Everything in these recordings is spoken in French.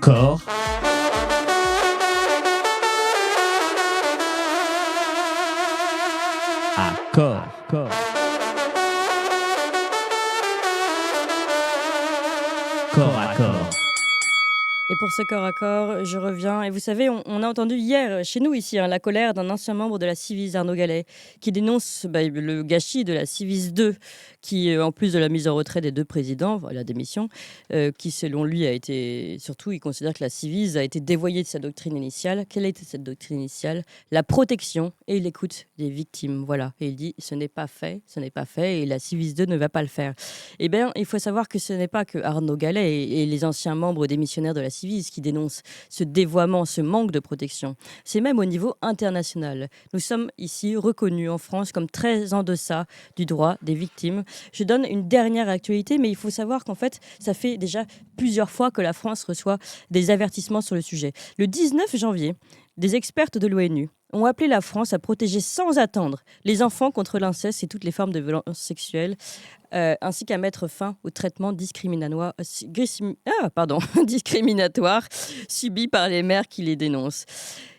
corps, à corps, corps à corps. Et pour ce corps à corps, je reviens. Et vous savez, on a entendu hier, chez nous ici, la colère d'un ancien membre de la Civis, Arnaud Gallet, qui dénonce le gâchis de la Civis 2, qui, en plus de la mise en retrait des deux présidents, la démission, qui selon lui a été, surtout il considère que la Civis a été dévoyée de sa doctrine initiale. Quelle était cette doctrine initiale? La protection et l'écoute des victimes. Voilà. Et il dit, ce n'est pas fait, et la Civis 2 ne va pas le faire. Eh bien, il faut savoir que ce n'est pas que Arnaud Gallet et les anciens membres démissionnaires de la Civis qui dénoncent ce dévoiement, ce manque de protection. C'est même au niveau international. Nous sommes ici reconnus en France comme très en deçà du droit des victimes. Je donne une dernière actualité, mais il faut savoir qu'en fait, ça fait déjà plusieurs fois que la France reçoit des avertissements sur le sujet. Le 19 janvier, des expertes de l'ONU ont appelé la France à protéger sans attendre les enfants contre l'inceste et toutes les formes de violence sexuelle, ainsi qu'à mettre fin au traitement discriminatoire subi par les mères qui les dénoncent.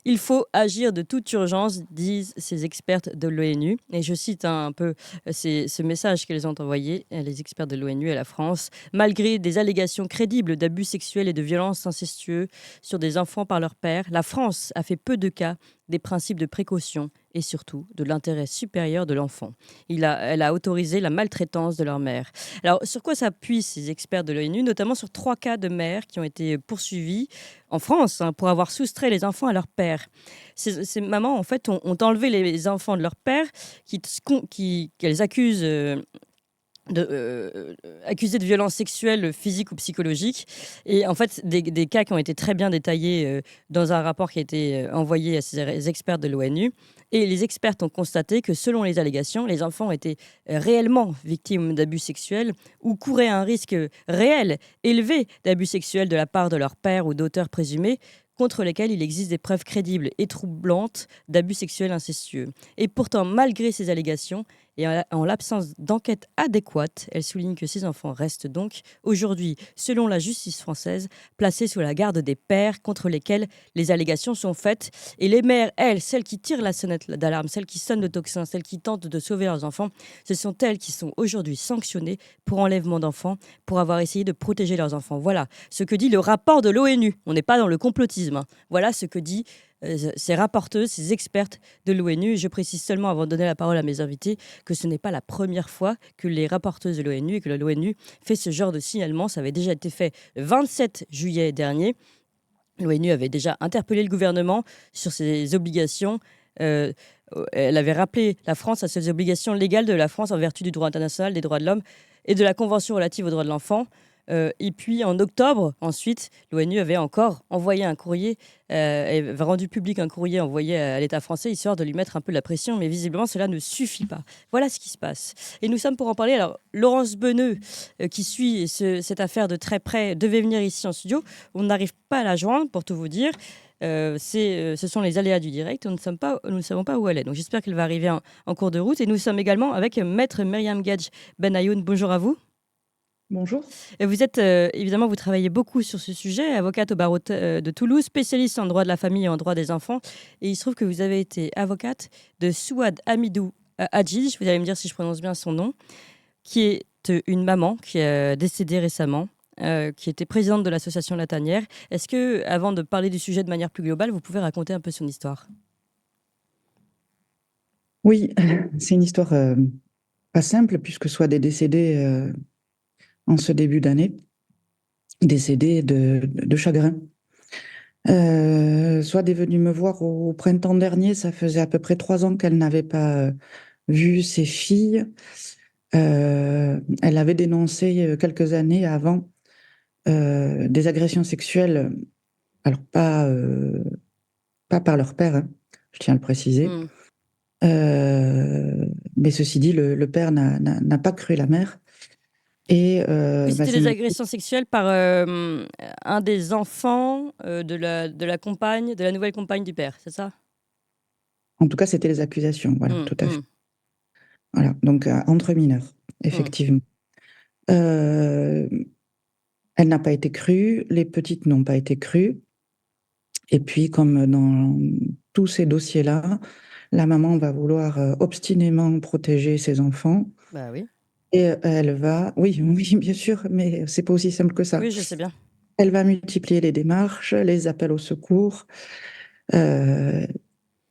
Il faut agir de toute urgence, disent ces expertes de l'ONU. Et je cite un peu ce message qu'elles ont envoyé, les experts de l'ONU à la France. Malgré des allégations crédibles d'abus sexuels et de violences incestueux sur des enfants par leur père, la France a fait peu de cas des principes de précaution et surtout de l'intérêt supérieur de l'enfant. Elle a autorisé la maltraitance de leur mère. Alors, sur quoi s'appuient ces experts de l'ONU? Notamment sur 3 cas de mères qui ont été poursuivies en France pour avoir soustrait les enfants à leur père. Ces mamans, en fait, ont enlevé les enfants de leur père qu'elles accusent accusés de violences sexuelles, physiques ou psychologiques. Et en fait, des cas qui ont été très bien détaillés dans un rapport qui a été envoyé à ces experts de l'ONU. Et les experts ont constaté que selon les allégations, les enfants étaient réellement victimes d'abus sexuels ou couraient un risque réel, élevé d'abus sexuels de la part de leur père ou d'auteurs présumés contre lesquels il existe des preuves crédibles et troublantes d'abus sexuels incestueux. Et pourtant, malgré ces allégations, et en l'absence d'enquête adéquate, elle souligne que ces enfants restent donc aujourd'hui, selon la justice française, placés sous la garde des pères contre lesquels les allégations sont faites. Et les mères, elles, celles qui tirent la sonnette d'alarme, celles qui sonnent le tocsin, celles qui tentent de sauver leurs enfants, ce sont elles qui sont aujourd'hui sanctionnées pour enlèvement d'enfants, pour avoir essayé de protéger leurs enfants. Voilà ce que dit le rapport de l'ONU. On n'est pas dans le complotisme. Voilà ce que dit ces rapporteuses, ces expertes de l'ONU. Et je précise seulement, avant de donner la parole à mes invités, que ce n'est pas la première fois que les rapporteuses de l'ONU et que l'ONU fait ce genre de signalement. Ça avait déjà été fait le 27 juillet dernier. L'ONU avait déjà interpellé le gouvernement sur ses obligations. Elle avait rappelé la France à ses obligations légales de la France en vertu du droit international des droits de l'homme et de la Convention relative aux droits de l'enfant. Et puis en octobre, ensuite, l'ONU avait encore envoyé un courrier, avait rendu public un courrier envoyé à l'État français, histoire de lui mettre un peu la pression, mais visiblement cela ne suffit pas. Voilà ce qui se passe. Et nous sommes pour en parler. Alors, Laurence Beneux, qui suit cette affaire de très près, devait venir ici en studio. On n'arrive pas à la joindre, pour tout vous dire. Ce sont les aléas du direct. Nous ne savons pas où elle est. Donc j'espère qu'elle va arriver en cours de route. Et nous sommes également avec Maître Myriam Gadj Benayoun. Bonjour à vous. Bonjour. Vous êtes, évidemment, vous travaillez beaucoup sur ce sujet, avocate au barreau de Toulouse, spécialiste en droit de la famille et en droit des enfants. Et il se trouve que vous avez été avocate de Souad Hamidou Hadjidj, vous allez me dire si je prononce bien son nom, qui est une maman qui est décédée récemment, qui était présidente de l'association La Tanière. Est-ce que, avant de parler du sujet de manière plus globale, vous pouvez raconter un peu son histoire? Oui, c'est une histoire pas simple, puisque Souad est décédé en ce début d'année, décédé de chagrin. Souad est venue me voir au printemps dernier. Ça faisait à peu près 3 ans qu'elle n'avait pas vu ses filles. Elle avait dénoncé quelques années avant des agressions sexuelles, alors pas par leur père, hein, je tiens à le préciser. Mais ceci dit, le père n'a pas cru la mère. Et Oui, c'était c'est des agressions sexuelles par un des enfants de la compagne, de la nouvelle compagne du père, c'est ça? en tout cas, c'était les accusations, voilà, tout à fait. Voilà, donc entre mineurs, effectivement. Euh, Elle n'a pas été crue, les petites n'ont pas été crues. Et puis, comme dans tous ces dossiers-là, la maman va vouloir obstinément protéger ses enfants. Bah oui. Et elle va, oui, oui, bien sûr, mais c'est pas aussi simple que ça. Oui, je sais bien. Elle va multiplier les démarches, les appels au secours, euh,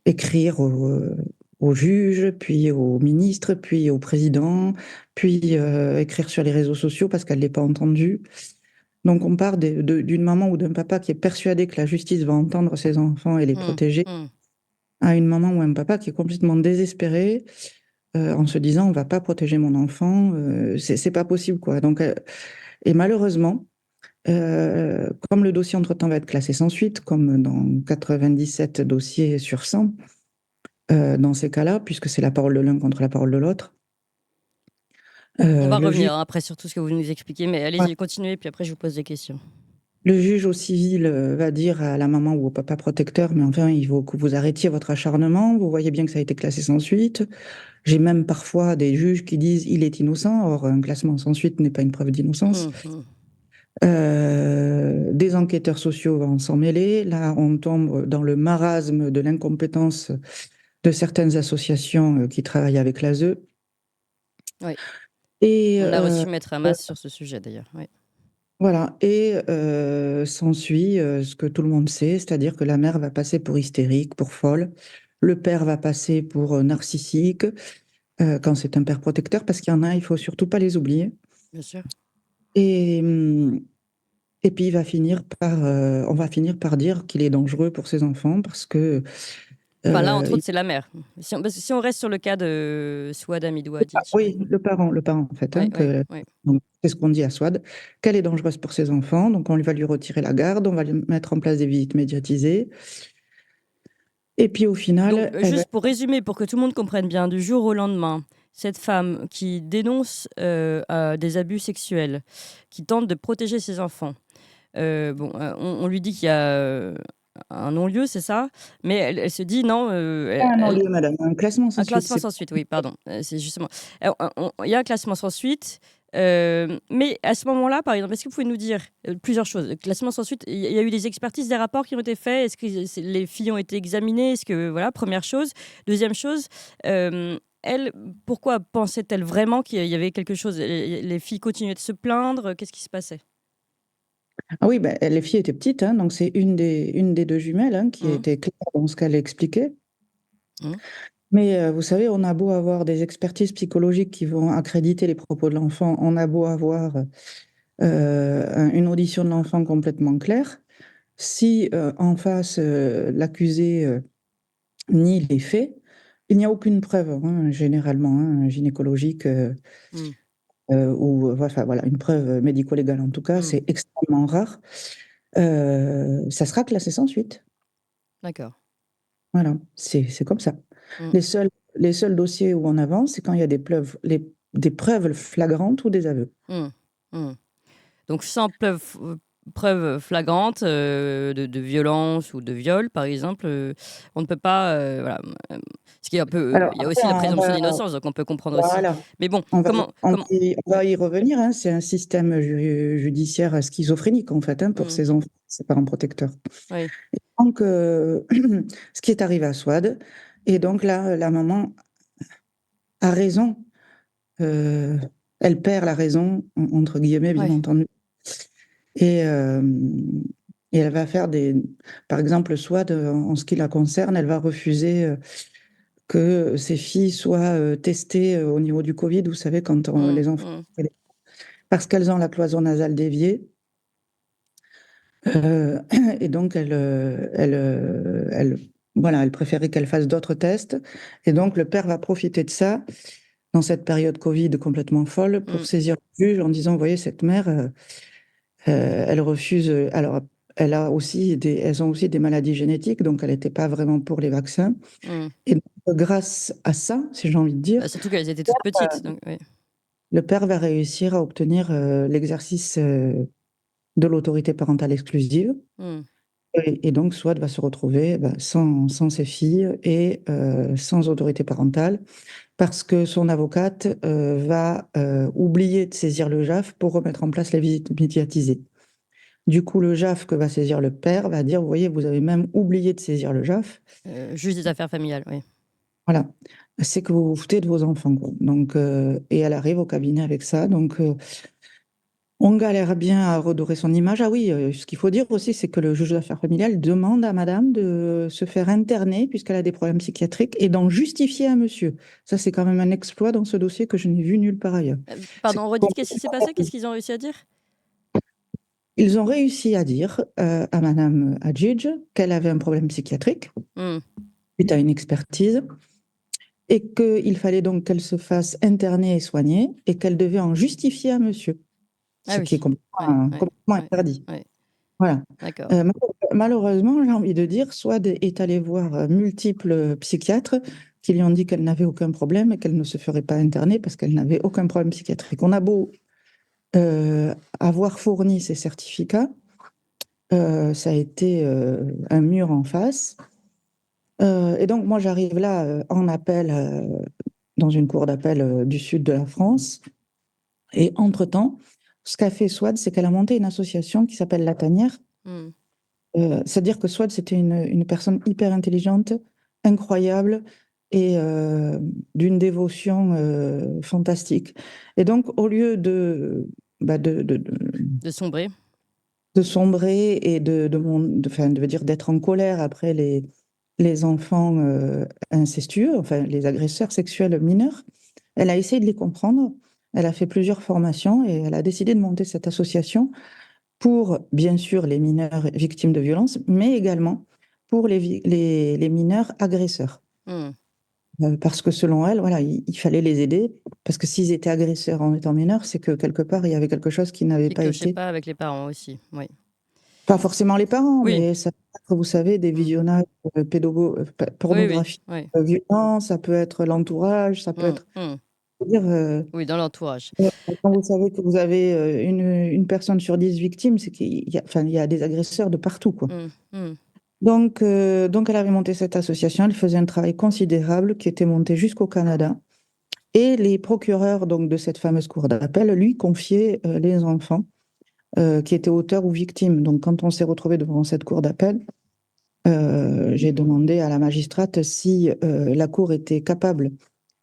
écrire au juge, puis au ministre, puis au président, puis écrire sur les réseaux sociaux parce qu'elle ne l'est pas entendue. Donc on part d'une maman ou d'un papa qui est persuadé que la justice va entendre ses enfants et les Hum, protéger, hum. à une maman ou un papa qui est complètement désespéré en se disant on va pas protéger mon enfant, c'est pas possible quoi. Donc et malheureusement, comme le dossier entre-temps va être classé sans suite, comme dans 97 dossiers sur 100, dans ces cas-là, puisque c'est la parole de l'un contre la parole de l'autre, On va le revenir juge, hein, après sur tout ce que vous nous expliquez, mais ouais, allez-y, continuez, puis après je vous pose des questions. le juge au civil va dire à la maman ou au papa protecteur, mais enfin, il faut que vous arrêtiez votre acharnement, vous voyez bien que ça a été classé sans suite. J'ai même parfois des juges qui disent il est innocent, or un classement sans suite n'est pas une preuve d'innocence. Hum, hum. Des enquêteurs sociaux vont s'en mêler. Là, on tombe dans le marasme de l'incompétence de certaines associations qui travaillent avec l'ASE. Oui, Et on a reçu Maître Hamas sur ce sujet d'ailleurs. Oui. voilà. Et s'ensuit ce que tout le monde sait, c'est-à-dire que la mère va passer pour hystérique, pour folle. Le père va passer pour narcissique quand c'est un père protecteur, parce qu'il y en a, il faut surtout pas les oublier. Bien sûr. Et, et puis, on va finir par dire qu'il est dangereux pour ses enfants parce que Enfin là, entre il- autres, c'est la mère. Parce que si on reste sur le cas de Souad Hamidou Hadid. oui, le parent en fait, Oui, hein, oui, oui. donc c'est ce qu'on dit à Swad, qu'elle est dangereuse pour ses enfants, donc on va lui retirer la garde, on va lui mettre en place des visites médiatisées, et puis au Donc, final, elle va... juste pour résumer, pour que tout le monde comprenne bien, du jour au lendemain, cette femme qui dénonce des abus sexuels, qui tente de protéger ses enfants, on lui dit qu'il y a un non-lieu, c'est ça, mais elle se dit non, Ah non, lieu, madame, un classement sans un suite, classement c'est... sans suite, oui, pardon, c'est justement. Il y a un classement sans suite, mais à ce moment-là, par exemple, est-ce que vous pouvez nous dire plusieurs choses? Le classement sans suite, il y a eu des expertises, des rapports qui ont été faits. Est-ce que les filles ont été examinées? Est-ce que voilà, première chose. Deuxième chose, elle, pourquoi pensait-elle vraiment qu'il y avait quelque chose? Les filles continuaient de se plaindre. Qu'est-ce qui se passait? Ah oui, ben, les filles étaient petites, hein, donc c'est une des deux jumelles hein, qui Hum, était claire dans ce qu'elle expliquait. hum, Mais vous savez, on a beau avoir des expertises psychologiques qui vont accréditer les propos de l'enfant, on a beau avoir une audition de l'enfant complètement claire, si en face l'accusé nie les faits, il n'y a aucune preuve, hein, généralement, hein, gynécologique hum, ou enfin voilà, une preuve médico-légale en tout cas, hum. c'est extrêmement rare. Ça sera classé sans suite. D'accord. Voilà, c'est comme ça. Hum, Les seuls dossiers où on avance, c'est quand il y a des preuves flagrantes ou des aveux. hum, hum. Donc, sans preuve flagrante de violence ou de viol, par exemple, on ne peut pas. Voilà, ce qui est un peu. Alors Il y a après, aussi la présomption d'innocence, donc on peut comprendre aussi. voilà, Mais bon, on va, comment. on va comment on va y revenir, hein. C'est un système judiciaire schizophrénique en fait, hein, pour Hmm, ces enfants, ses parents protecteurs. oui, Donc, ce qui est arrivé à Swad, et donc là, la maman a raison. euh, Elle perd la raison, entre guillemets, bien oui. entendu. Et, euh, et elle va faire des. Par exemple, Swad, en ce qui la concerne, elle va refuser que ses filles soient testées au niveau du Covid. Vous savez, quand Hmm, les enfants. hmm, Parce qu'elles ont la cloison nasale déviée. Euh, et donc, voilà, elle préférait qu'elle fasse d'autres tests. Et donc, le père va profiter de ça dans cette période Covid complètement folle hmm. pour saisir le juge en disant, vous voyez, cette mère, elle refuse. Alors, elles ont aussi des maladies génétiques, donc elle n'était pas vraiment pour les vaccins. Hmm. Et donc, grâce à ça, si j'ai envie de dire, Surtout qu'elles étaient toutes petites. Donc, oui. le père va réussir à obtenir l'exercice de l'autorité parentale exclusive. Hmm, Et donc, Swad va se retrouver sans ses filles et sans autorité parentale parce que son avocate va oublier de saisir le JAF pour remettre en place les visites médiatisées. Du coup, le JAF que va saisir le père va dire, vous voyez, vous avez même oublié de saisir le JAF. Juge des affaires familiales, oui. Voilà. C'est que vous vous foutez de vos enfants, quoi. Donc, et elle arrive au cabinet avec ça. Donc, on galère bien à redorer son image. Ah oui, ce qu'il faut dire aussi, c'est que le juge d'affaires familiales demande à madame de se faire interner puisqu'elle a des problèmes psychiatriques et d'en justifier à monsieur. Ça, c'est quand même un exploit dans ce dossier que je n'ai vu nulle part ailleurs. C'est Pardon, redites, qu'est-ce qui s'est passé? Qu'est-ce qu'ils ont réussi à dire? Ils ont réussi à dire à madame Hadjidj qu'elle avait un problème psychiatrique Hmm. suite à une expertise et qu'il fallait donc qu'elle se fasse interner et soigner et qu'elle devait en justifier à monsieur, Ah ce oui. qui est Ouais, complètement ouais, interdit. ouais. Voilà. D'accord. Malheureusement, j'ai envie de dire, Swad est allée voir multiples psychiatres qui lui ont dit qu'elle n'avait aucun problème et qu'elle ne se ferait pas interner parce qu'elle n'avait aucun problème psychiatrique. On a beau avoir fourni ces certificats, ça a été un mur en face. Et donc, moi, j'arrive là en appel, dans une cour d'appel du sud de la France. Et entre-temps, ce qu'a fait Swad, c'est qu'elle a monté une association qui s'appelle La Tanière. Hmm. C'est-à-dire que Swad, c'était une personne hyper intelligente, incroyable et d'une dévotion fantastique. Et donc, au lieu bah, De sombrer. de sombrer et enfin, de dire d'être en colère après les enfants incestueux, enfin les agresseurs sexuels mineurs, elle a essayé de les comprendre. Elle a fait plusieurs formations et elle a décidé de monter cette association pour, bien sûr, les mineurs victimes de violences, mais également pour les mineurs agresseurs. Hmm. Parce que selon elle, voilà, il fallait les aider, parce que s'ils étaient agresseurs en étant mineurs, c'est que quelque part, il y avait quelque chose qui n'avait Qui pas clochait été, pas avec les parents aussi, oui. pas forcément les parents, Oui. mais ça peut être, vous savez, des Hmm. visionnages Oui, pornographiques oui. violents, ça peut être l'entourage, ça peut Hmm. être, Hmm. je veux dire, Oui, dans l'entourage. quand vous savez que vous avez une personne sur 10 victimes, c'est qu'il y a, enfin, il y a des agresseurs de partout, quoi. Hmm. Hmm. Donc, elle avait monté cette association, elle faisait un travail considérable qui était monté jusqu'au Canada. Et les procureurs donc, de cette fameuse cour d'appel lui confiaient les enfants qui étaient auteurs ou victimes. Donc, quand on s'est retrouvé devant cette cour d'appel, j'ai demandé à la magistrate si la cour était capable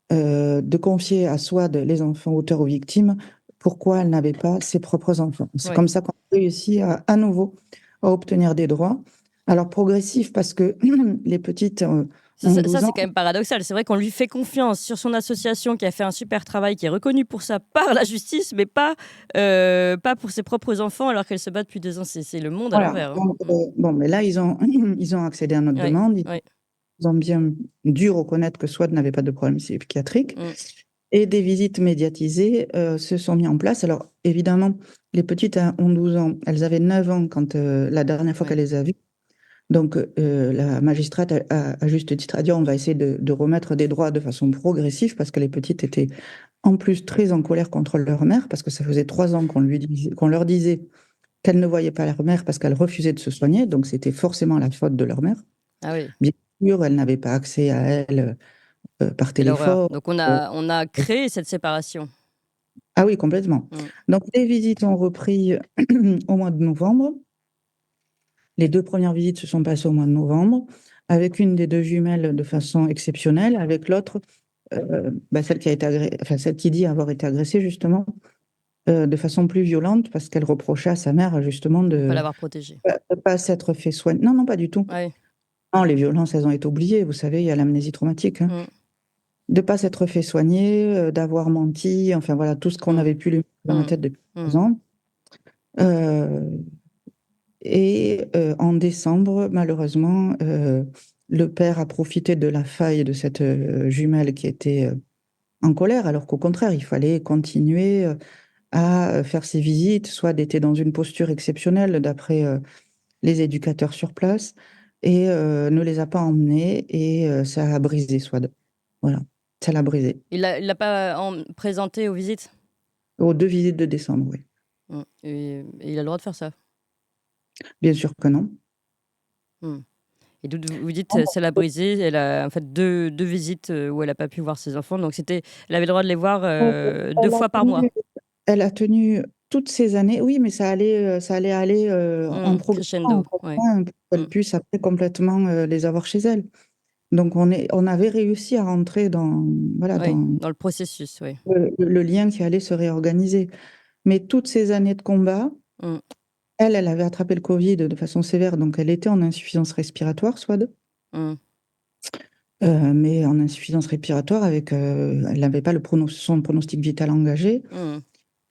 de confier à Swad les enfants auteurs ou victimes, pourquoi elle n'avait pas ses propres enfants. C'est Oui. comme ça qu'on a réussi à nouveau à obtenir des droits. Alors progressif parce que les petites ont Ça, 12 c'est ans. quand même paradoxal. C'est vrai qu'on lui fait confiance sur son association qui a fait un super travail, qui est reconnu pour ça par la justice, mais pas pour ses propres enfants alors qu'elle se bat depuis 2 ans. C'est le monde à Voilà. l'envers. Hein. Donc, bon, mais là, ils ont accédé à notre Oui, demande. oui. Ils ont bien dû reconnaître que Swad n'avait pas de problème psychiatrique. Mm. Et des visites médiatisées se sont mises en place. Alors, évidemment, les petites ont 12 ans. Elles avaient 9 ans quand la dernière fois Oui. qu'elle les a vues. Donc, la magistrate à juste titre a dit on va essayer de remettre des droits de façon progressive parce que les petites étaient en plus très en colère contre leur mère parce que ça faisait 3 ans qu'on leur disait qu'elles ne voyaient pas leur mère parce qu'elles refusaient de se soigner. Donc, c'était forcément la faute de leur mère. Ah oui, Bien sûr, elles n'avaient pas accès à elle par quelle horreur. téléphone. Donc euh, on a créé cette séparation. ah oui, complètement. Mm. Donc, les visites ont repris au mois de novembre. Les 2 premières visites se sont passées au mois de novembre, avec une des 2 jumelles de façon exceptionnelle, avec l'autre, celle qui a été enfin, celle qui dit avoir été agressée, justement, de façon plus violente, parce qu'elle reprochait à sa mère, justement, De ne pas de l'avoir protégée. ne pas s'être fait soigner. Non, non, pas du tout. Ouais. Non, les violences, elles ont été oubliées. Vous savez, il y a l'amnésie traumatique, hein. Mm. De ne pas s'être fait soigner, d'avoir menti, enfin voilà, tout ce qu'on Mm. avait pu lui mettre dans la Mm. tête depuis Mm. 3 ans. Euh, Et en décembre, malheureusement, le père a profité de la faille de cette jumelle qui était en colère, alors qu'au contraire, il fallait continuer à faire ses visites, soit d'être dans une posture exceptionnelle d'après les éducateurs sur place, et ne les a pas emmenés, et ça a brisé Swad. Voilà, ça l'a brisé. Il l'a pas présenté aux visites. Aux 2 visites de décembre, oui. Mm. Et il a le droit de faire ça. Bien sûr que non. Mm. Et vous dites, ça l'a brisée. Elle a en fait deux visites où elle n'a pas pu voir ses enfants. Donc elle avait le droit de les voir 2 Elle a fois par mois. tenu, elle a tenu toutes ces années, oui, mais ça allait aller en progressant, en Crescendo, ouais. progressant, pour qu'elle Mm, puisse après complètement les avoir chez elle. Donc on avait réussi à rentrer voilà, oui, dans dans le processus, oui. le lien qui allait se réorganiser. Mais toutes ces années de combat, Mm, elle avait attrapé le Covid de façon sévère, donc elle était en insuffisance respiratoire, soit. mm, Mais en insuffisance respiratoire, elle n'avait pas son pronostic vital engagé. mm,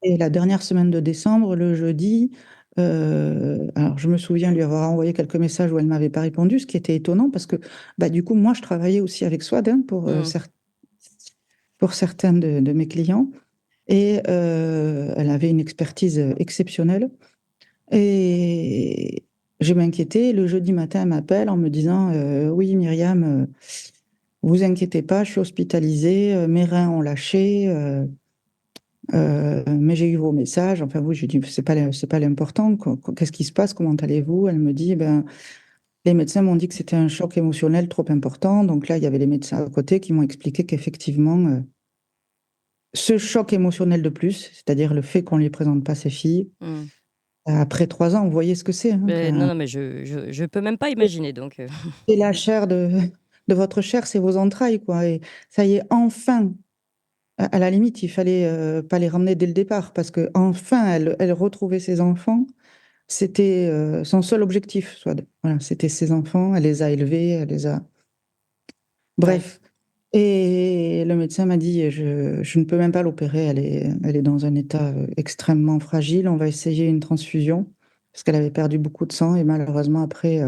Et la dernière semaine de décembre, le jeudi, alors je me souviens lui avoir envoyé quelques messages où elle ne m'avait pas répondu, ce qui était étonnant parce que bah, du coup, moi, je travaillais aussi avec Swad mm. pour certains de mes clients. Et elle avait une expertise exceptionnelle. Et je m'inquiétais. Le jeudi matin, elle m'appelle en me disant oui, Myriam, vous inquiétez pas, je suis hospitalisée, mes reins ont lâché. Mais j'ai eu vos messages. Enfin, oui, je lui dis, c'est pas l'important. Qu'est-ce qui se passe? Comment allez-vous? Elle me dit, ben, les médecins m'ont dit que c'était un choc émotionnel trop important. Donc là, il y avait les médecins à côté qui m'ont expliqué qu'effectivement, ce choc émotionnel de plus, c'est-à-dire le fait qu'on ne lui présente pas ses filles, Mm. après 3 ans, vous voyez ce que c'est. Hein, Non, enfin, non, mais je peux même pas imaginer, donc... c'est la chair de votre chair, c'est vos entrailles, quoi. Et ça y est, enfin. À la limite, il fallait pas les ramener dès le départ parce que enfin, elle retrouvait ses enfants. C'était son seul objectif, soit. Voilà, c'était ses enfants. Elle les a élevés, elle les a. Ouais. Bref. Et le médecin m'a dit, je ne peux même pas l'opérer. Elle est dans un état extrêmement fragile. On va essayer une transfusion parce qu'elle avait perdu beaucoup de sang et malheureusement après,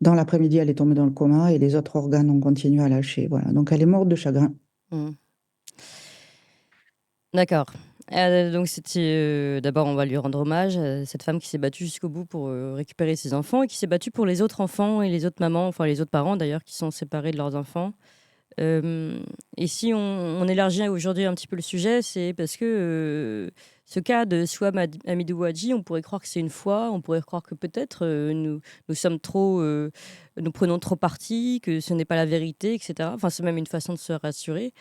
dans l'après-midi, elle est tombée dans le coma et les autres organes ont continué à lâcher. Voilà. Donc elle est morte de chagrin. Mm. D'accord. Donc c'était d'abord on va lui rendre hommage à cette femme qui s'est battue jusqu'au bout pour récupérer ses enfants et qui s'est battue pour les autres enfants et les autres mamans, enfin les autres parents d'ailleurs qui sont séparés de leurs enfants. Et si on élargit aujourd'hui un petit peu le sujet, c'est parce que ce cas de Souam Hamidou Hadji, on pourrait croire que c'est une foi, on pourrait croire que peut-être nous sommes trop, nous prenons trop parti, que ce n'est pas la vérité, etc. Enfin, c'est même une façon de se rassurer.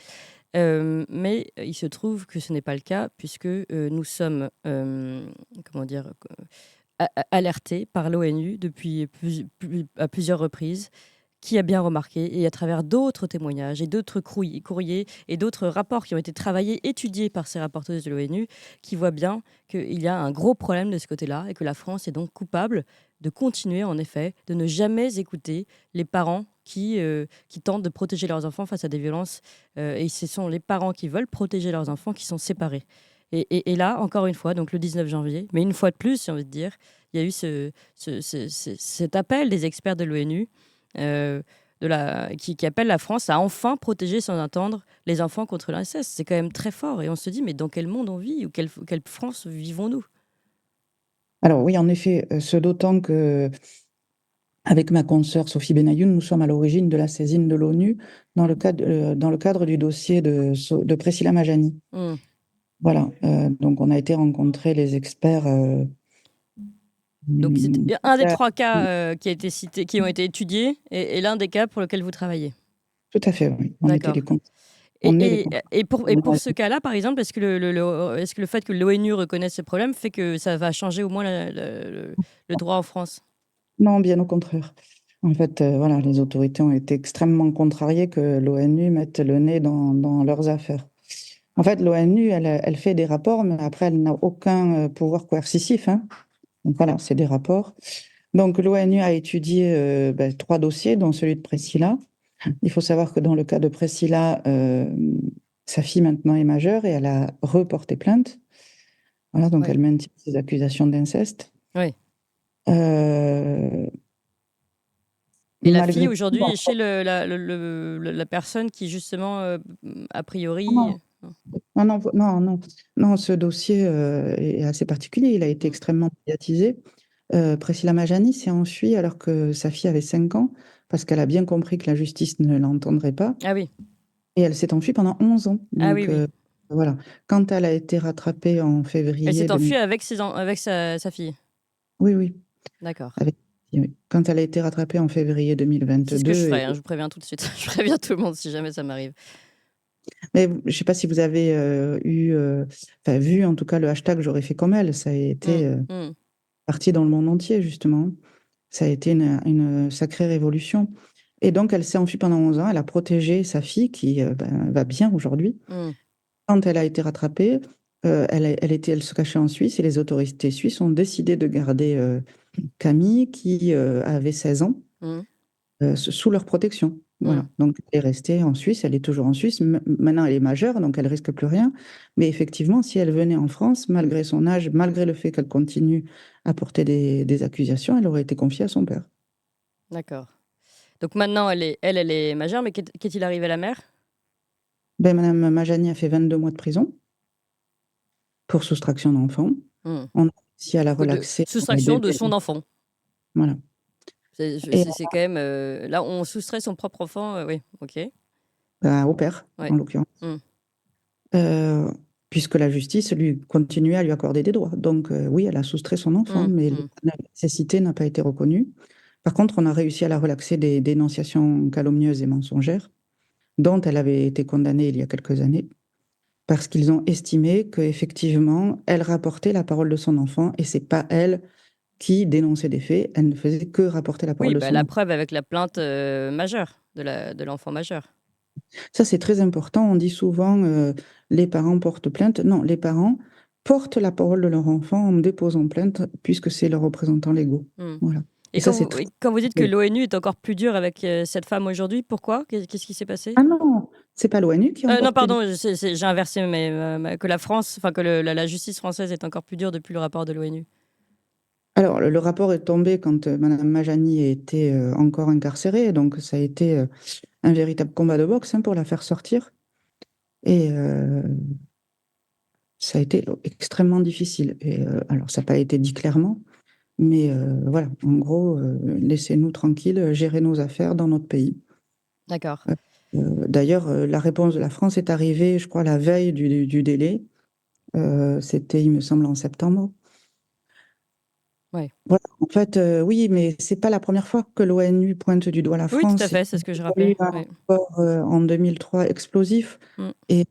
Mais il se trouve que ce n'est pas le cas puisque nous sommes, comment dire, alertés par l'ONU depuis à plusieurs reprises, qui a bien remarqué, et à travers d'autres témoignages et d'autres courriers et d'autres rapports qui ont été travaillés, étudiés par ces rapporteuses de l'ONU, qui voient bien qu'il y a un gros problème de ce côté-là et que la France est donc coupable de continuer, en effet, de ne jamais écouter les parents qui tentent de protéger leurs enfants face à des violences. Et ce sont les parents qui veulent protéger leurs enfants qui sont séparés. Et là, encore une fois, donc le 19 janvier, mais une fois de plus, j'ai envie de dire, il y a eu cet appel des experts de l'ONU qui appelle la France à enfin protéger sans attendre les enfants contre l'inceste. C'est quand même très fort. Et on se dit, mais dans quel monde on vit ou quelle France vivons-nous? Alors oui, en effet, ce d'autant que avec ma consoeur Sophie Benayoun, nous sommes à l'origine de la saisine de l'ONU dans le cadre du dossier de Priscilla Majani. Hmm. Voilà, donc on a été rencontrer les experts. Donc, c'est mm, un des trois cas qui a été cité, qui ont été étudiés et l'un des cas pour lequel vous travaillez. Tout à fait, oui. D'accord. On est les Et pour ce cas-là, par exemple, est-ce que est-ce que le fait que l'ONU reconnaisse ce problème fait que ça va changer au moins le droit en France? Non, bien au contraire. En fait, voilà, les autorités ont été extrêmement contrariées que l'ONU mette le nez dans leurs affaires. En fait, l'ONU, elle fait des rapports, mais après, elle n'a aucun pouvoir coercitif, hein. Donc voilà, c'est des rapports. Donc l'ONU a étudié 3 dossiers, dont celui de Priscilla. Il faut savoir que dans le cas de Priscilla, sa fille maintenant est majeure et elle a reporté plainte. Voilà, donc Ouais. elle maintient ses accusations d'inceste. Oui. Euh, Et la fille Malgré tout, aujourd'hui est chez la personne qui justement, a priori. non, non, non, non, non, non, ce dossier est assez particulier. Il a été Mm. extrêmement médiatisé. Priscilla Majani s'est enfuie alors que sa fille avait 5 ans parce qu'elle a bien compris que la justice ne l'entendrait pas. Ah oui, Et elle s'est enfuie pendant 11 ans. ah oui, Donc oui. voilà. Quand elle a été rattrapée en Elle février s'est 2000, enfuie avec avec sa fille. oui, oui, D'accord. avec- oui. Quand elle a été rattrapée en février C'est ce que je 2022, ferais, hein, je vous préviens tout de suite. Je préviens tout le monde si jamais ça m'arrive. Mais je ne sais pas si vous avez vu en tout cas le hashtag J'aurais fait comme elle. Ça a été Mm. parti dans le monde entier, justement. Ça a été une sacrée révolution. Et donc, elle s'est enfuie pendant 11 ans. Elle a protégé sa fille qui va bien aujourd'hui. Mm. Quand elle a été rattrapée, elle se cachait en Suisse et les autorités suisses ont décidé de garder Camille, qui avait 16 ans, Mm. sous leur protection. Voilà. Mm. Donc, elle est restée en Suisse, elle est toujours en Suisse. Maintenant, elle est majeure, donc elle risque plus rien. Mais effectivement, si elle venait en France, malgré son âge, malgré le fait qu'elle continue à porter des accusations, elle aurait été confiée à son père. D'accord. Donc maintenant, elle est majeure, mais qu'est-il arrivé à la mère? Ben, Madame Majani a fait 22 mois de prison pour soustraction d'enfants. Mm. On a réussi à la De relaxer. soustraction de son enfant. Voilà. Et C'est quand même... là, on soustrait son propre enfant, oui, ok. au père, Ouais. en l'occurrence. Mm. Puisque la justice lui continuait à lui accorder des droits. Donc oui, elle a soustrait son enfant, mais la nécessité n'a pas été reconnue. Par contre, on a réussi à la relaxer des dénonciations calomnieuses et mensongères dont elle avait été condamnée il y a quelques années, parce qu'ils ont estimé qu'effectivement, elle rapportait la parole de son enfant et c'est pas elle qui dénonçait des faits, elle ne faisait que rapporter la parole Oui, de bah, son la enfant. preuve avec la plainte majeure de l'enfant majeur. Ça, c'est très important. On dit souvent les parents portent plainte. Non, les parents portent la parole de leur enfant en déposant plainte puisque c'est leurs représentants légaux. Mm. Voilà. Et Et ça, c'est très... quand vous dites que l'ONU est encore plus dur avec cette femme aujourd'hui, pourquoi? Qu'est-ce qui s'est passé? Ah non, c'est pas l'ONU qui est Non, encore plus dur. pardon, j'ai inversé, mais que la France, enfin que la justice française est encore plus dure depuis le rapport de l'ONU. Alors, le rapport est tombé quand Madame Majani était encore incarcérée, donc ça a été un véritable combat de boxe pour la faire sortir. Et ça a été extrêmement difficile. Et alors, ça n'a pas été dit clairement, mais voilà, en gros, laissez-nous tranquilles, gérer nos affaires dans notre pays. D'accord. D'ailleurs, la réponse de la France est arrivée, je crois, la veille du délai. C'était, il me semble, en septembre. Ouais. Voilà, en fait, oui, mais c'est pas la première fois que l'ONU pointe du doigt la Oui, tout à France. fait, c'est ce que je Il y a eu rappelais. un Ouais. rapport en 2003 explosif. Mm. Et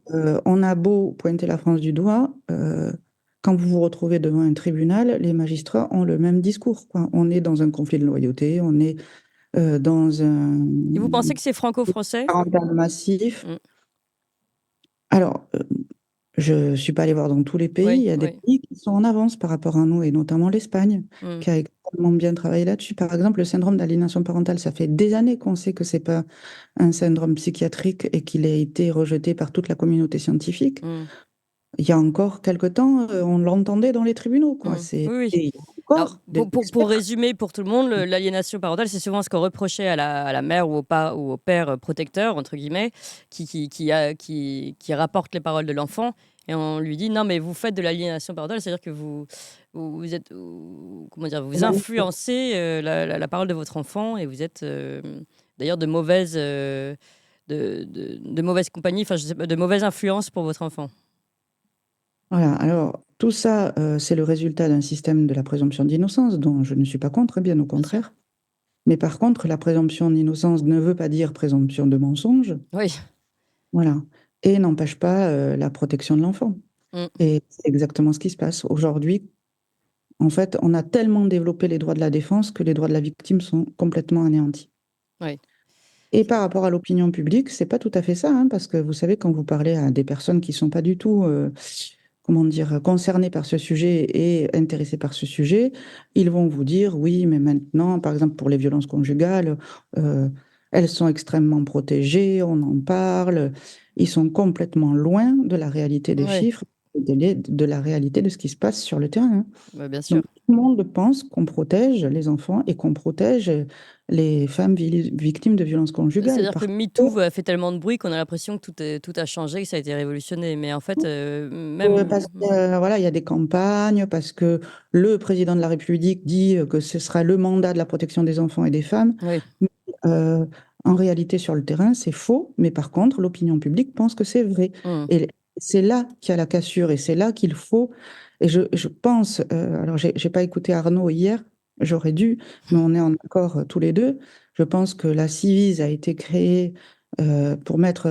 on a beau pointer la France du doigt, quand vous vous retrouvez devant un tribunal, les magistrats ont le même discours, quoi. On est dans un conflit de loyauté, on est dans un Et vous pensez que c'est franco-français? parental massif. Mm. Alors, je ne suis pas allée voir dans tous les pays. Il Oui, y a des oui. pays qui sont en avance par rapport à nous, et notamment l'Espagne, Mm. qui a extrêmement bien travaillé là-dessus. Par exemple, le syndrome d'aliénation parentale, ça fait des années qu'on sait que ce n'est pas un syndrome psychiatrique et qu'il a été rejeté par toute la communauté scientifique. Mm. Il y a encore quelque temps, on l'entendait dans les tribunaux, quoi. Mm. Oui, oui. Et il y a Alors, encore des pour experts. résumer pour tout le monde, l'aliénation parentale, c'est souvent ce qu'on reprochait à la mère ou au père protecteur, entre guillemets, qui rapporte les paroles de l'enfant. Et on lui dit, non, mais vous faites de l'aliénation parentale, c'est-à-dire que comment dire, vous influencez la parole de votre enfant et vous êtes d'ailleurs de mauvaise compagnie, enfin, je sais pas, de mauvaise influence pour votre enfant. Voilà, alors tout ça, c'est le résultat d'un système de la présomption d'innocence dont je ne suis pas contre, bien au Bien sûr. contraire. Mais par contre, la présomption d'innocence ne veut pas dire présomption de mensonge, Oui. voilà, et n'empêche pas la protection de l'enfant. Mm. Et c'est exactement ce qui se passe. Aujourd'hui, en fait, on a tellement développé les droits de la défense que les droits de la victime sont complètement anéantis. Oui. Et par rapport à l'opinion publique, c'est pas tout à fait ça, parce que vous savez, quand vous parlez à des personnes qui sont pas du tout, comment dire, concernées par ce sujet et intéressées par ce sujet, ils vont vous dire, oui, mais maintenant, par exemple, pour les violences conjugales, elles sont extrêmement protégées, on en parle, ils sont complètement loin de la réalité des Oui. chiffres, de la réalité de ce qui se passe sur le terrain. Bah, bien sûr. Donc, tout le monde pense qu'on protège les enfants et qu'on protège les femmes victimes de violences conjugales. C'est-à-dire que Par MeToo a fait tellement de bruit qu'on a l'impression que tout a changé, que ça a été révolutionné. Mais en fait, même. Parce que, voilà, il y a des campagnes, parce que le président de la République dit que ce sera le mandat de la protection des enfants et des femmes. Oui. Mais, en réalité, sur le terrain, c'est faux, mais par contre, l'opinion publique pense que c'est vrai. Mm. Et c'est là qu'il y a la cassure, et c'est là qu'il faut. Et je pense, alors j'ai pas écouté Arnaud hier, j'aurais dû, mais on est en accord tous les deux. Je pense que la Civise a été créée pour mettre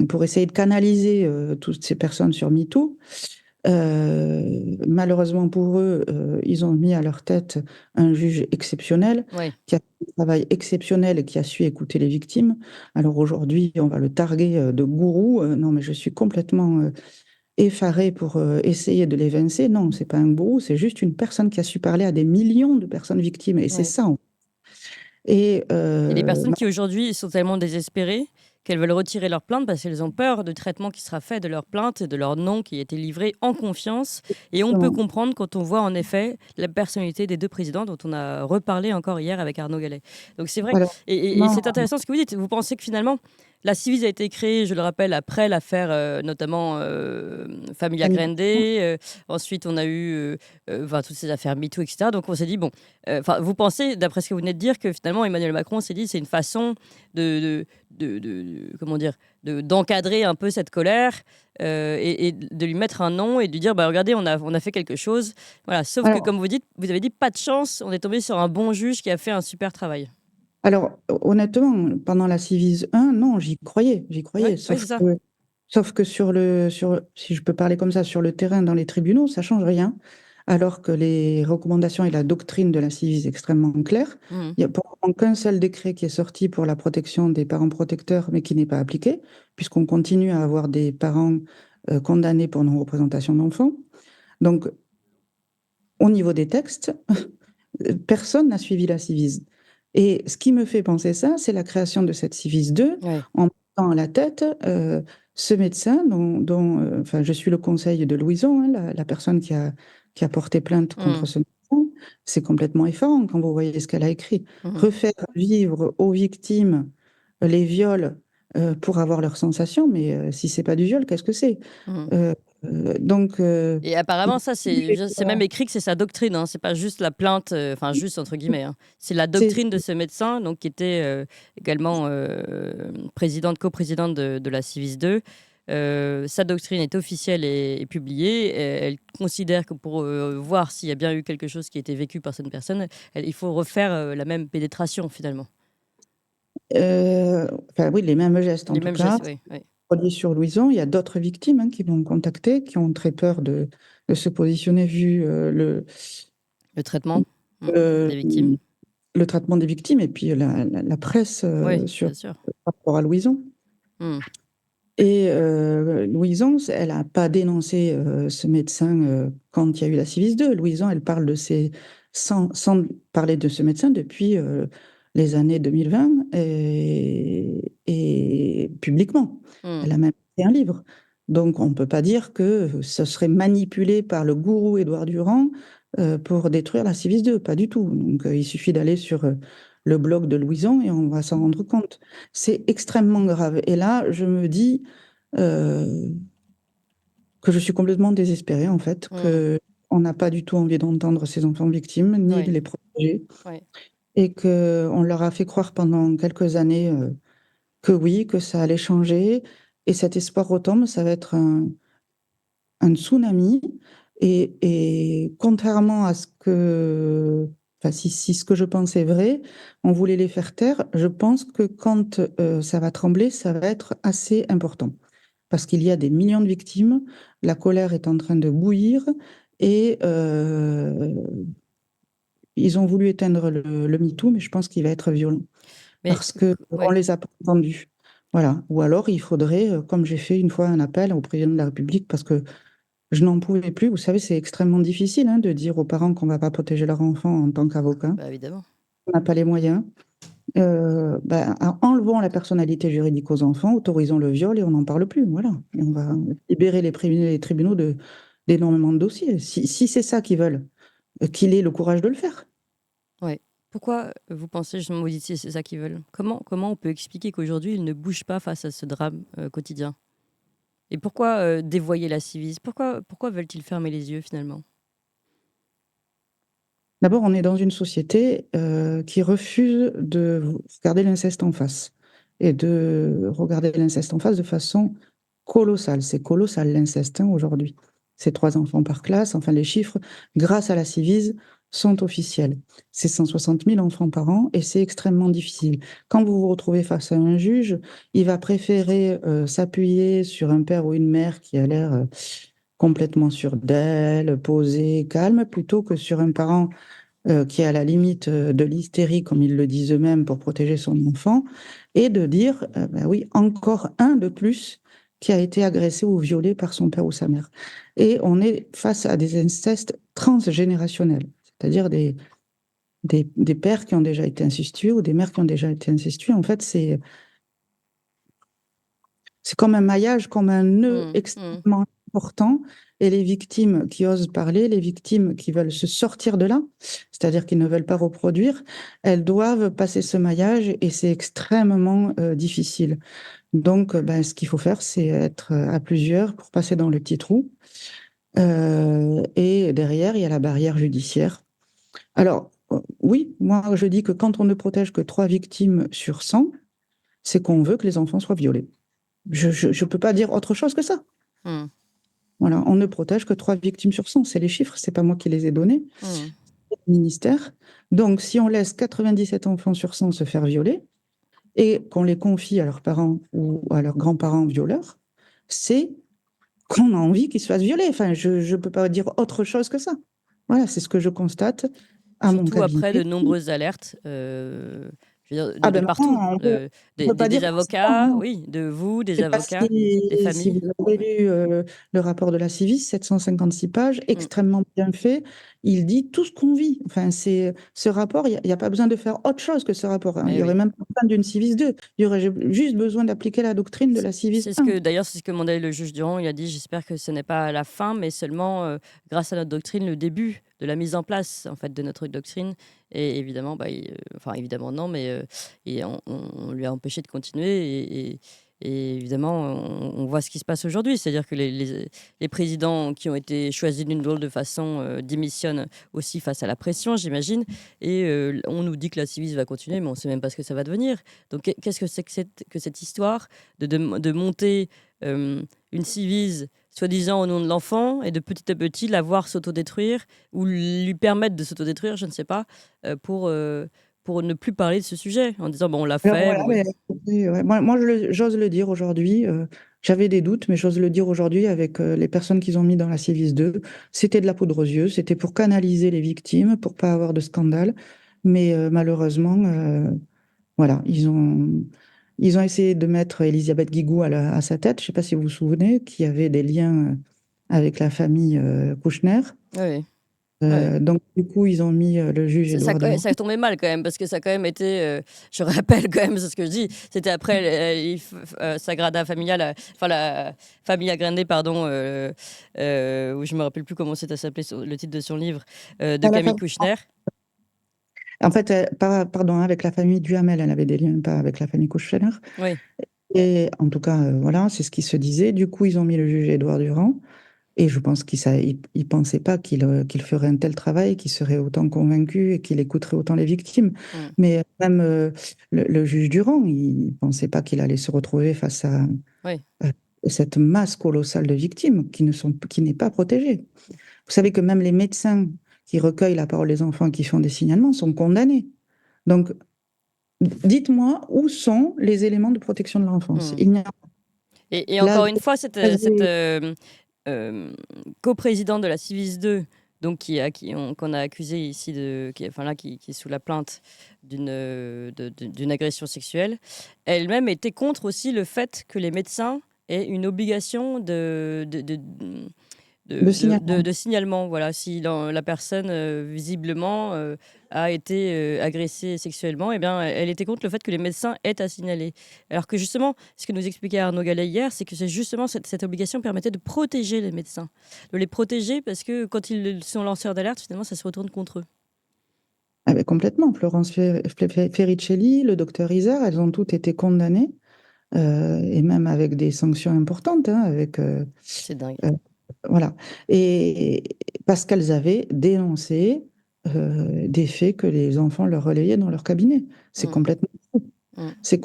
pour essayer de canaliser toutes ces personnes sur MeToo. Malheureusement pour eux, ils ont mis à leur tête un juge exceptionnel Oui. qui a fait un travail exceptionnel et qui a su écouter les victimes. Alors aujourd'hui, on va le targuer de gourou. Non, mais je suis complètement effarée pour essayer de l'évincer. Non, c'est pas un gourou, c'est juste une personne qui a su parler à des millions de personnes victimes. Et c'est Ouais. ça. Et Et les personnes qui aujourd'hui sont tellement désespérées qu'elles veulent retirer leur plainte parce qu'elles ont peur du traitement qui sera fait de leur plainte et de leur nom qui a été livré en confiance. Et on peut comprendre quand on voit en effet la personnalité des deux présidents dont on a reparlé encore hier avec Arnaud Gallet. Donc c'est vrai. alors, Et non, c'est intéressant ce que vous dites. Vous pensez que finalement, la Civis a été créée, je le rappelle, après l'affaire notamment Familia Grande. Ensuite, on a eu toutes ces affaires MeToo, etc. Donc on s'est dit, bon, vous pensez, d'après ce que vous venez de dire, que finalement Emmanuel Macron s'est dit c'est une façon comment dire, d'encadrer un peu cette colère et de lui mettre un nom et de lui dire bah, regardez, on a fait quelque chose. Voilà. Sauf que, alors, comme vous avez dit, pas de chance, on est tombé sur un bon juge qui a fait un super travail. alors, honnêtement, pendant la Civis 1, non, j'y croyais, Ouais, c'est ça. sauf que si je peux parler comme ça, sur le terrain, dans les tribunaux, ça change rien, alors que les recommandations et la doctrine de la Civis est extrêmement claire. Mhm. Il n'y a pour le moment qu'un seul décret qui est sorti pour la protection des parents protecteurs, mais qui n'est pas appliqué, puisqu'on continue à avoir des parents condamnés pour non-représentation d'enfants. Donc, au niveau des textes, personne n'a suivi la Civis. Et ce qui me fait penser ça, c'est la création de cette Civis 2 Ouais. en mettant à la tête ce médecin dont enfin, je suis le conseil de Louison, hein, la personne qui a porté plainte contre Mhm. ce médecin. C'est complètement effarant quand vous voyez ce qu'elle a écrit. Mhm. Refaire vivre aux victimes les viols pour avoir leurs sensations, mais si c'est pas du viol, qu'est-ce que c'est? Mhm. Euh, donc, Et apparemment, ça, c'est même écrit que c'est sa doctrine. Hein. C'est pas juste la plainte, enfin, juste entre guillemets. Hein. C'est la c'est doctrine de ce médecin, donc, qui était également coprésidente de la Civis 2. Sa doctrine est officielle et publiée. Elle considère que pour voir s'il y a bien eu quelque chose qui a été vécu par cette personne, il faut refaire la même pénétration finalement. enfin, oui, les mêmes gestes en Les tout mêmes cas. gestes, oui. Oui. Produit sur Louison, il y a d'autres victimes qui m'ont contacté, qui ont très peur de se positionner vu Le traitement le, des victimes. le traitement des victimes et puis la presse Oui, sur bien sûr. par rapport à Louison. Mm. Et Louison, elle n'a pas dénoncé ce médecin quand il y a eu la Civis 2. Louison, elle parle sans parler de ce médecin depuis les années 2020 et publiquement. Mm. Elle a même fait un livre. Donc, on ne peut pas dire que ce serait manipulé par le gourou Édouard Durand pour détruire la Civis 2. Pas du tout. Donc, il suffit d'aller sur le blog de Louison et on va s'en rendre compte. C'est extrêmement grave. Et là, je me dis euh, que je suis complètement désespérée, en fait, Mm. que on n'a pas du tout envie d'entendre ces enfants victimes, ni de Oui. les protéger, Oui. et que on leur a fait croire pendant quelques années que oui, que ça allait changer, et cet espoir retombe, ça va être un tsunami, et contrairement à ce que, enfin, si ce que je pense est vrai, on voulait les faire taire, je pense que quand ça va trembler, ça va être assez important parce qu'il y a des millions de victimes, la colère est en train de bouillir et ils ont voulu éteindre le MeToo, mais je pense qu'il va être violent Mais parce que on ouais. les a pas entendus. Voilà. Ou alors il faudrait, comme j'ai fait une fois un appel au président de la République, parce que je n'en pouvais plus. Vous savez, c'est extrêmement difficile hein, de dire aux parents qu'on ne va pas protéger leur enfant en tant qu'avocat. Bah, évidemment. On n'a pas les moyens. Enlevons la personnalité juridique aux enfants, autorisons le viol et on n'en parle plus. Voilà. Et on va libérer les tribunaux d'énormément de dossiers. Si c'est ça qu'ils veulent, qu'il ait le courage de le faire. Ouais. Pourquoi vous pensez justement, vous dites c'est ça qu'ils veulent? Comment on peut expliquer qu'aujourd'hui ils ne bougent pas face à ce drame quotidien? Et pourquoi dévoyer la Civis? Pourquoi veulent-ils fermer les yeux finalement? D'abord, on est dans une société qui refuse de regarder l'inceste en face et de regarder l'inceste en face de façon colossale. C'est colossal l'inceste hein, aujourd'hui. C'est 3 enfants par classe, enfin les chiffres. Grâce à la Civis, sont officiels. C'est 160 000 enfants par an et c'est extrêmement difficile. Quand vous vous retrouvez face à un juge, il va préférer s'appuyer sur un père ou une mère qui a l'air complètement sûr d'elle, posé, calme, plutôt que sur un parent qui est à la limite de l'hystérie, comme ils le disent eux-mêmes, pour protéger son enfant, et de dire, ben oui, encore un de plus qui a été agressé ou violé par son père ou sa mère. Et on est face à des incestes transgénérationnels, c'est-à-dire des pères qui ont déjà été incestueux ou des mères qui ont déjà été incestueux. En fait, c'est comme un maillage, comme un nœud extrêmement important. Et les victimes qui osent parler, les victimes qui veulent se sortir de là, c'est-à-dire qui ne veulent pas reproduire, elles doivent passer ce maillage et c'est extrêmement difficile. Donc, ben, ce qu'il faut faire, c'est être à plusieurs pour passer dans le petit trou. Et derrière, il y a la barrière judiciaire. Alors, oui, moi, je dis que quand on ne protège que 3 victimes sur 100, c'est qu'on veut que les enfants soient violés. Je peux pas dire autre chose que ça. Mmh. Voilà, on ne protège que 3 victimes sur 100. C'est les chiffres, c'est pas moi qui les ai donnés, Mmh. c'est le ministère. Donc, si on laisse 97 enfants sur 100 se faire violer et qu'on les confie à leurs parents ou à leurs grands-parents violeurs, c'est qu'on a envie qu'ils se fassent violer. Enfin, je ne peux pas dire autre chose que ça. Voilà, c'est ce que je constate à mon Surtout après de cabinet. nombreuses alertes, je veux dire, Ah de ben partout, maintenant, on peut pas des dire que c'est ça, avocats, hein. oui, de vous, Je des sais pas avocats, des si familles. vous avez lu le rapport de la Civis, 756 pages, Mmh. extrêmement bien fait. Il dit tout ce qu'on vit. Enfin, c'est ce rapport, il y a pas besoin de faire autre chose que ce rapport, hein. Il Eh y aurait oui. même pas besoin d'une Civis 2. Il y aurait juste besoin d'appliquer la doctrine de la Civis C'est ce 1. que d'ailleurs, c'est ce que demandait le juge Durand. Il a dit: «J'espère que ce n'est pas la fin, mais seulement, grâce à notre doctrine, le début de la mise en place, en fait, de notre doctrine». Et évidemment, bah, enfin évidemment non, mais et on lui a empêché de continuer et évidemment, on voit ce qui se passe aujourd'hui. C'est-à-dire que les présidents qui ont été choisis d'une drôle de façon, démissionnent aussi face à la pression, j'imagine. Et on nous dit que la Civis va continuer, mais on ne sait même pas ce que ça va devenir. Donc qu'est-ce que c'est que cette histoire de monter une civise soi-disant au nom de l'enfant et de petit à petit la voir s'autodétruire ou lui permettre de s'autodétruire, je ne sais pas, pour ne plus parler de ce sujet en disant bon, on l'a Alors fait. voilà, Bon, mais écoutez, ouais, moi, j'ose le dire aujourd'hui. J'avais des doutes, mais j'ose le dire aujourd'hui avec les personnes qu'ils ont mis dans la Civis 2. C'était de la poudre aux yeux, c'était pour canaliser les victimes, pour pas avoir de scandale. Mais malheureusement, voilà, ils ont essayé de mettre Elisabeth Guigou à sa tête. Je ne sais pas si vous vous souvenez, qui avait des liens avec la famille Kouchner. oui, oui. Donc, du coup, ils ont mis le juge Édouard Durand. Ça tombait mal quand même, parce que ça a quand même été, je rappelle quand même, c'est ce que je dis, c'était après Sagrada Familia, enfin la Familia Grande, pardon, où je me rappelle plus comment c'était s'appelé le titre de son livre, de À la Camille famille- Kouchner. En fait, pardon, avec la famille Duhamel, elle avait des liens, pas avec la famille Kouchner. Oui. Et en tout cas, voilà, c'est ce qui se disait. Du coup, ils ont mis le juge Édouard Durand. Et je pense qu'il ne pensait pas qu'il ferait un tel travail, qu'il serait autant convaincu et qu'il écouterait autant les victimes. Mm. Mais même le juge Durand, il ne pensait pas qu'il allait se retrouver face à Oui. cette masse colossale de victimes qui n'est pas protégée. Vous savez que même les médecins qui recueillent la parole des enfants et qui font des signalements sont condamnés. Donc, dites-moi où sont les éléments de protection de l'enfance. Mm. Il n'y a Et là, encore une fois, cette coprésidente de la Civis 2, donc qu'on a accusé ici, enfin là, qui est sous la plainte d'une agression sexuelle, elle-même était contre aussi le fait que les médecins aient une obligation de signalement. de signalement. Voilà, si la personne visiblement a été agressée sexuellement, eh bien, elle était contre le fait que les médecins aient à signaler. Alors que justement, ce que nous expliquait Arnaud Gallet hier, c'est que c'est justement cette obligation permettait de protéger les médecins, de les protéger parce que quand ils sont lanceurs d'alerte, finalement, ça se retourne contre eux. Ah ben, complètement. Florence Ferricelli, le docteur Isard, elles ont toutes été condamnées, et même avec des sanctions importantes, hein, avec, C'est dingue. voilà. Et parce qu'elles avaient dénoncé des faits que les enfants leur relayaient dans leur cabinet. C'est Mm. complètement fou. Mm. C'est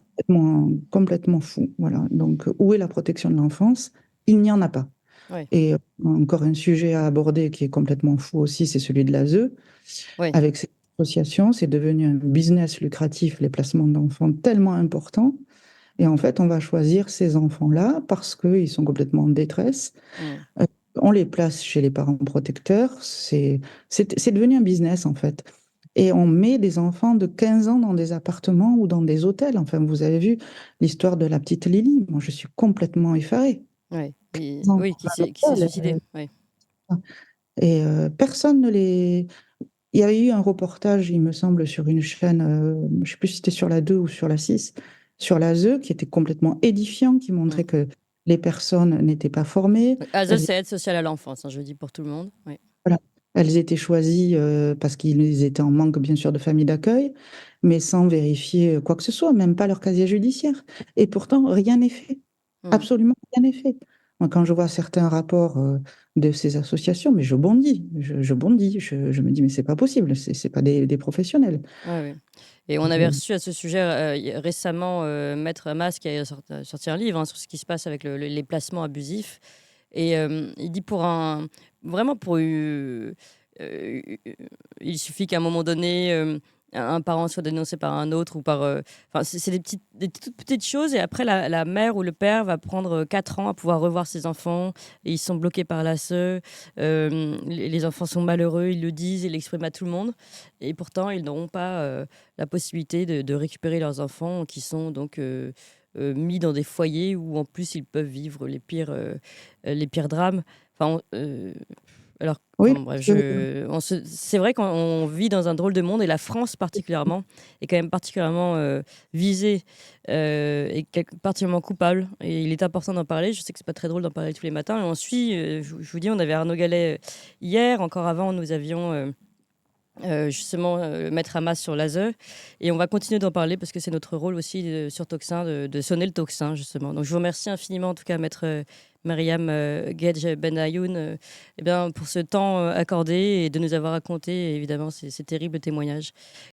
complètement fou. Voilà. Donc, où est la protection de l'enfance? Il n'y en a pas. Oui, Et encore un sujet à aborder qui est complètement fou aussi, c'est celui de l'ASE. oui. Avec cette association, c'est devenu un business lucratif, les placements d'enfants tellement importants. Et en fait, on va choisir ces enfants-là parce qu'ils sont complètement en détresse. Mm. Euh, on les place chez les parents protecteurs. C'est devenu un business, en fait. Et on met des enfants de 15 ans dans des appartements ou dans des hôtels. Enfin, vous avez vu l'histoire de la petite Lily. Moi, je suis complètement effarée. Ouais. Les enfants Oui, dans qui s'est l'hôtel, suicidé. Oui. et personne ne les... Il y avait eu un reportage, il me semble, sur une chaîne, je ne sais plus si c'était sur la 2 ou sur la 6, sur la l'ASE, qui était complètement édifiant, qui montrait Mm. que les personnes n'étaient pas formées. ASE, Elles, c'est aide sociale à l'enfance, hein, je le dis pour tout le monde. Oui. voilà, elles étaient choisies parce qu'ils étaient en manque, bien sûr, de famille d'accueil, mais sans vérifier quoi que ce soit, même pas leur casier judiciaire. Et pourtant, rien n'est fait. Mm. Absolument rien n'est fait. Moi, quand je vois certains rapports de ces associations, mais je bondis, je bondis, je me dis, mais c'est pas possible, c'est pas des professionnels. Ouais, ouais. Et on avait reçu à ce sujet récemment Maître Hamas qui a sorti un livre, hein, sur ce qui se passe avec les placements abusifs. Et il dit vraiment euh, il suffit qu'à un moment donné, un parent soit dénoncé par un autre ou enfin, c'est des toutes petites choses. Et après, la mère ou le père va prendre 4 ans à pouvoir revoir ses enfants. Et ils sont bloqués par la l'ASE. Les enfants sont malheureux, ils le disent, ils l'expriment à tout le monde. Et pourtant, ils n'auront pas la possibilité de récupérer leurs enfants qui sont donc mis dans des foyers où en plus ils peuvent vivre les pires drames. Enfin, alors, Oui, enfin, bref, parce que c'est vrai qu'on vit dans un drôle de monde et la France particulièrement est quand même particulièrement visée et particulièrement coupable. Et il est important d'en parler. Je sais que c'est pas très drôle d'en parler tous les matins. Et on suit, je vous dis, on avait Arnaud Gallet hier. Encore avant, nous avions justement Maître Hamas sur l'ASE. Et on va continuer d'en parler parce que c'est notre rôle aussi sur Toxin de sonner le tocsin, justement. Donc je vous remercie infiniment, en tout cas, Maître Mariam Gedj Benayoun, eh bien, pour ce temps accordé et de nous avoir raconté, évidemment, ces terribles témoignages.